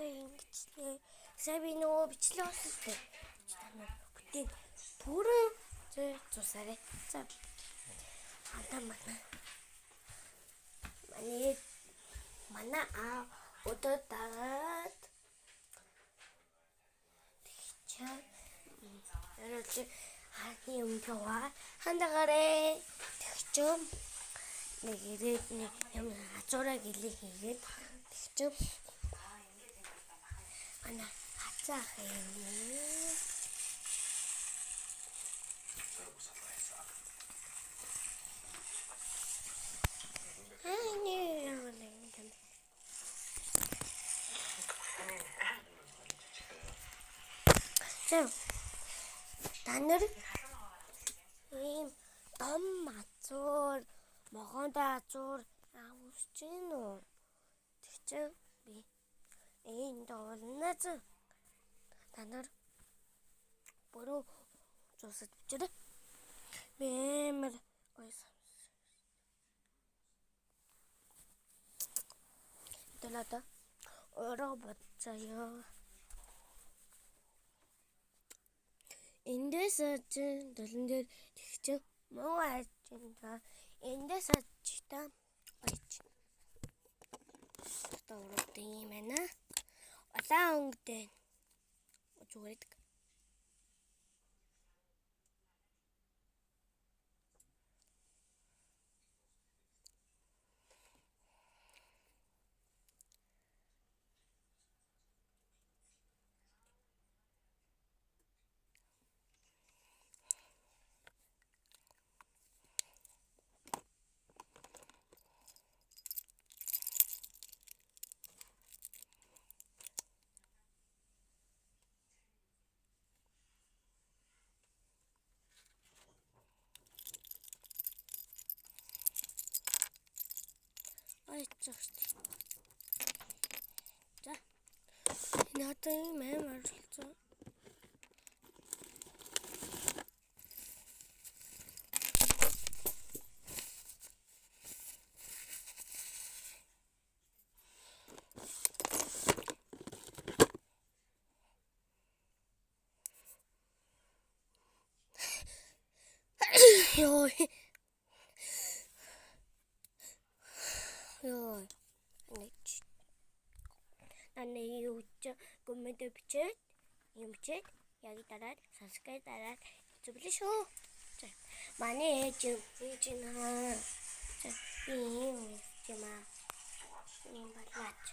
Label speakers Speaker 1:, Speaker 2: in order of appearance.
Speaker 1: ингэж сая би нөгөө бичлээ болсон. Бүтэн түрэн зусаарай. За. Андаа манай өдөр дараад тэгчээ. Эрэлж хааны өмгөө хандагаарэ. Тэгчээ. Нэг ирээд нэг юм хацуураа гэлээ хийгээд тэгчээ. Ана хацаах юм. Та нар ийм дом азуур, могонд азуур авч гин үү? Тэгчээ би энэ доолназ та нар бүрөө зусад бичээрэй. Бэмэр гойс. Дэлата ороо бацаяа. Эндээс долон дээр тэгчээ муу ажинда эндээс ажита байж. Товрот юм ээ на. Улаан өнгөтэй. Зүгээр. Ай чогт. За. Надад юм арилцсан. Йой. Наны юуч коммент бичээд юм чиг яг дараад subscribe дараад зүглээ шүү. Манай ээж чинь юм чимаа. Юм балаач.